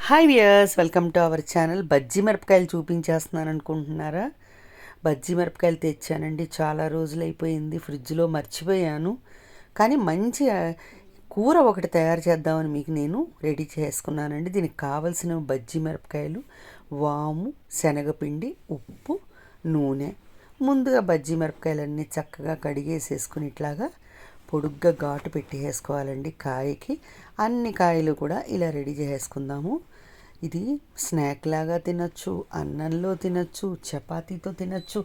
Hi viewers, welcome to our channel. Bajji మిరపకాయలు చూపించేస్తున్నాను అనుకుంటున్నారా? బజ్జీ మిరపకాయలు తెచ్చానండి. చాలా రోజులు అయిపోయింది, ఫ్రిడ్జ్లో మర్చిపోయాను. కానీ మంచి కూర ఒకటి తయారు చేద్దామని మీకు నేను రెడీ చేసుకున్నానండి. దీనికి కావలసిన బజ్జీ మిరపకాయలు, వాము, శనగపిండి, ఉప్పు, నూనె. ముందుగా బజ్జీ మిరపకాయలన్నీ చక్కగా కడిగేసేసుకుని ఇట్లాగా పొడుగ్గా ఘాటు పెట్టేసుకోవాలండి. కాయకి అన్ని కాయలు కూడా ఇలా రెడీ చేసుకుందాము. ఇది స్నాక్ లాగా తినచ్చు, అన్నంలో తినచ్చు, చపాతీతో తినచ్చు.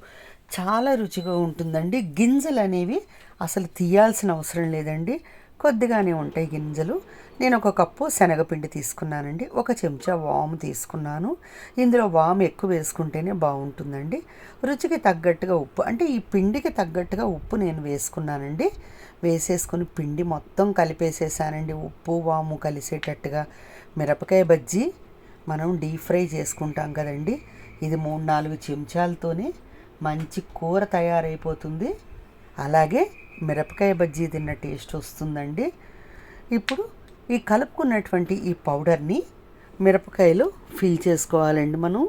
చాలా రుచిగా ఉంటుందండి. గింజలు అనేవి అసలు తీయాల్సిన అవసరం లేదండి, కొద్దిగానే ఉంటాయి గింజలు. నేను ఒక కప్పు శనగపిండి తీసుకున్నానండి, ఒక చెంచా వాము తీసుకున్నాను. ఇందులో వాము ఎక్కువ వేసుకుంటేనే బాగుంటుందండి. రుచికి తగ్గట్టుగా ఉప్పు, అంటే ఈ పిండికి తగ్గట్టుగా ఉప్పు నేను వేసుకున్నానండి. వేసేసుకుని పిండి మొత్తం కలిపేసేసానండి, ఉప్పు వాము కలిసేటట్టుగా. మిరపకాయ బజ్జీ మనం డీప్ ఫ్రై చేసుకుంటాం కదండి, ఇది 3-4 చెంచాలతోనే మంచి కూర తయారైపోతుంది. అలాగే మిరపకాయ బజ్జీ తిన్న టేస్ట్ వస్తుందండి. ఇప్పుడు ఈ కలుపుకున్నటువంటి ఈ పౌడర్ని మిరపకాయలు ఫిల్ చేసుకోవాలండి. మనం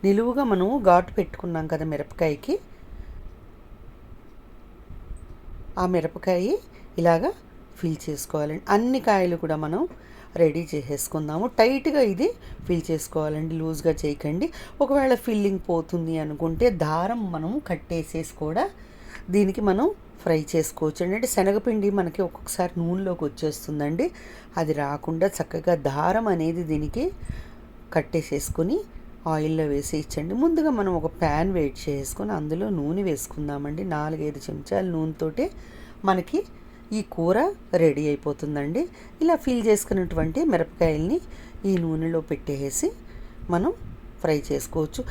నిలువుగా ఘాటు పెట్టుకున్నాం కదా మిరపకాయకి, ఆ మిరపకాయ ఇలాగా ఫిల్ చేసుకోవాలండి. అన్ని కాయలు కూడా మనం రెడీ చేసేసుకుందాము. టైట్గా ఇది ఫిల్ చేసుకోవాలండి, లూజ్గా చేయకండి. ఒకవేళ ఫిల్లింగ్ పోతుంది అనుకుంటే దారం మనం కట్టేసేసి కూడా దీనికి మనం ఫ్రై చేసుకోవచ్చు అండి. అంటే శనగపిండి మనకి ఒక్కొక్కసారి నూనెలోకి వచ్చేస్తుందండి, అది రాకుండా చక్కగా దారం అనేది దీనికి కట్టేసేసుకొని ఆయిల్లో వేసి ఇచ్చండి. ముందుగా మనం ఒక ప్యాన్ వేడి చేసుకొని అందులో నూనె వేసుకుందామండి. 4-5 చెంచాల నూనెతోటే మనకి ఈ కూర రెడీ అయిపోతుందండి. ఇలా ఫిల్ చేసుకున్నటువంటి మిరపకాయల్ని ఈ నూనెలో పెట్టేసి మనం ఫ్రై చేసుకోవచ్చు.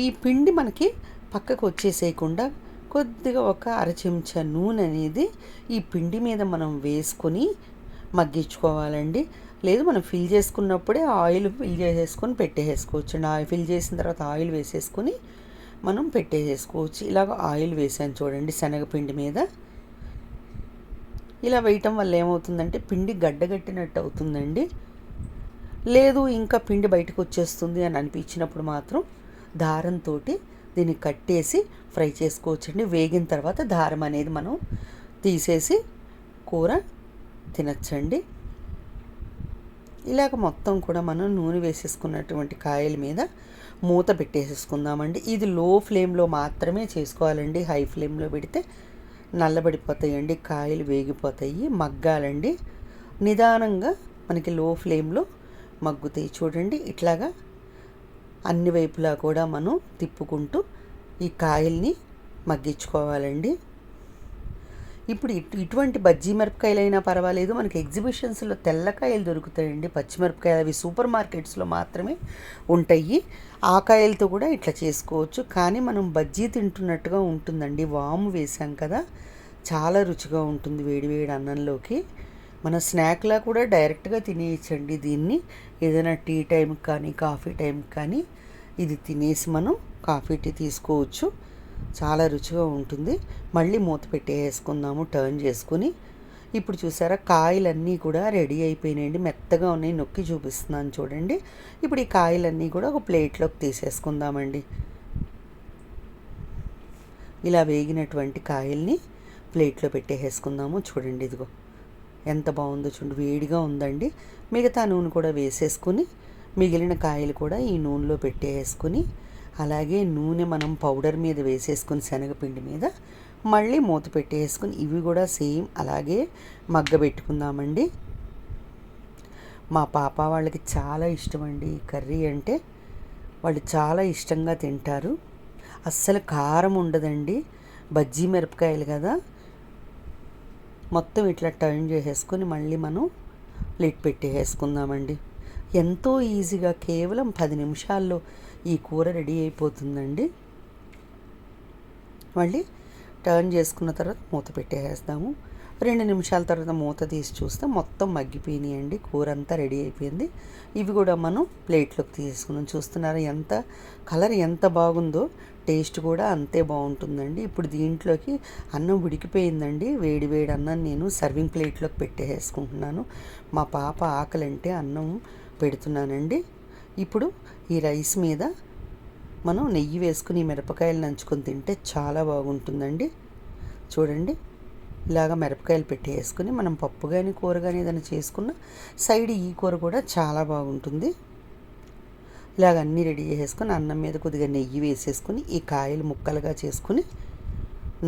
ఈ పిండి మనకి పక్కకు వచ్చేసేయకుండా కొద్దిగా ఒక అర చెంచా నూనె అనేది ఈ పిండి మీద మనం వేసుకొని మగ్గించుకోవాలండి. లేదు మనం ఫిల్ చేసుకున్నప్పుడే ఆయిల్ ఫిల్ చేసేసుకొని పెట్టేసుకోవచ్చు. ఆయిల్ ఫిల్ చేసిన తర్వాత ఆయిల్ వేసేసుకొని మనం పెట్టేసుకోవచ్చు. ఇలాగ ఆయిల్ వేసాను చూడండి శనగపిండి మీద. ఇలా వేయటం వల్ల ఏమవుతుందంటే పిండి గడ్డగట్టినట్టు అవుతుందండి. లేదు ఇంకా పిండి బయటకు వచ్చేస్తుంది అని అనిపించినప్పుడు మాత్రం దారంతో దీన్ని కట్టేసి ఫ్రై చేసుకోవచ్చండి. వేగిన తర్వాత దారం అనేది మనం తీసేసి కూర తినచ్చండి. ఇలాగ మొత్తం కూడా మనం నూనె వేసేసుకున్నటువంటి కాయల మీద మూత పెట్టేసేసుకుందామండి. ఇది లో ఫ్లేమ్లో మాత్రమే చేసుకోవాలండి. హై ఫ్లేమ్లో పెడితే నల్లబడిపోతాయండి, కాయలు వేగిపోతాయి. మగ్గాలండి, నిదానంగా మనకి లో ఫ్లేమ్లో మగ్గుతాయి. చూడండి ఇట్లాగా అన్ని వైపులా కూడా మనం తిప్పుకుంటూ ఈ కాయల్ని మగ్గించుకోవాలండి. ఇప్పుడు ఇటువంటి బజ్జీ మిరపకాయలైనా పర్వాలేదు, మనకి ఎగ్జిబిషన్స్లో తెల్లకాయలు దొరుకుతాయండి, పచ్చిమిరపకాయలు. అవి సూపర్ మార్కెట్స్లో మాత్రమే ఉంటాయి. ఆ కాయలతో కూడా ఇట్లా చేసుకోవచ్చు. కానీ మనం బజ్జీ తింటున్నట్టుగా ఉంటుందండి, వాము వేసాం కదా, చాలా రుచిగా ఉంటుంది వేడివేడి అన్నంలోకి. మన స్నాక్లా కూడా డైరెక్ట్గా తినేయచ్చండి దీన్ని. ఏదైనా టీ టైంకి కానీ కాఫీ టైంకి కానీ ఇది తినేసి మనం కాఫీ టీ తీసుకోవచ్చు. చాలా రుచిగా ఉంటుంది. మళ్ళీ మూత పెట్టేసుకుందాము టర్న్ చేసుకుని. ఇప్పుడు చూసారా కాయలన్నీ కూడా రెడీ అయిపోయినాయండి, మెత్తగా ఉన్నాయి. నొక్కి చూపిస్తున్నాను చూడండి. ఇప్పుడు ఈ కాయలన్నీ కూడా ఒక ప్లేట్లోకి తీసేసుకుందామండి. ఇలా వేగినటువంటి కాయల్ని ప్లేట్లో పెట్టేసుకుందాము. చూడండి ఇదిగో ఎంత బాగుందో చూడండి, వేడిగా ఉందండి. మిగతా నూనె కూడా వేసేసుకుని మిగిలిన కాయలు కూడా ఈ నూనెలో పెట్టేసుకుని, అలాగే నూనె మనం పౌడర్ మీద వేసేసుకుని శనగపిండి మీద మళ్ళీ మూత పెట్టేసుకుని ఇవి కూడా సేమ్ అలాగే మగ్గబెట్టుకుందామండి. మా పాప వాళ్ళకి చాలా ఇష్టమండి ఈ కర్రీ అంటే, వాళ్ళు చాలా ఇష్టంగా తింటారు. అస్సలు కారం ఉండదండి, బజ్జీ మిరపకాయలు కదా. మొత్తం ఇట్లా టర్న్ చేసేసుకొని మళ్ళీ మనం లిడ్ పెట్టేసుకుందామండి. ఎంతో ఈజీగా కేవలం 10 నిమిషాల్లో ఈ కూర రెడీ అయిపోతుందండి. మళ్ళీ టర్న్ చేసుకున్న తర్వాత మూత పెట్టేస్తాము. 2 నిమిషాల తర్వాత మూత తీసి చూస్తే మొత్తం మగ్గిపోయినాయండి, కూర అంతా రెడీ అయిపోయింది. ఇవి కూడా మనం ప్లేట్లోకి తీసుకున్నాం. చూస్తున్నారా ఎంత కలర్ ఎంత బాగుందో, టేస్ట్ కూడా అంతే బాగుంటుందండి. ఇప్పుడు దీంట్లోకి అన్నం ఉడికిపోయిందండి, వేడి వేడి అన్నం నేను సర్వింగ్ ప్లేట్లోకి పెట్టేసుకుంటున్నాను. మా పాప ఆకలంటే అన్నం పెడుతున్నానండి. ఇప్పుడు ఈ రైస్ మీద మనం నెయ్యి వేసుకుని ఈ మిరపకాయలు నంచుకొని తింటే చాలా బాగుంటుందండి. చూడండి, ఇలాగ మిరపకాయలు పెట్టేసుకుని మనం పప్పు కానీ కూర కానీ ఏదైనా చేసుకున్న సైడ్ ఈ కూర కూడా చాలా బాగుంటుంది. ఇలాగ అన్నీ రెడీ చేసేసుకొని అన్నం మీద కొద్దిగా నెయ్యి వేసేసుకుని ఈ కాయలు ముక్కలుగా చేసుకుని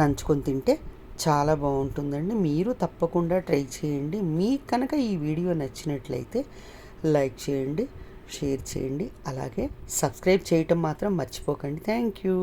నంచుకొని తింటే చాలా బాగుంటుందండి. మీరు తప్పకుండా ట్రై చేయండి. మీకు కనుక ఈ వీడియో నచ్చినట్లయితే లైక్ చేయండి, షేర్ చేయండి, అలాగే సబ్స్క్రైబ్ చేయటం మాత్రం మర్చిపోకండి. Thank you.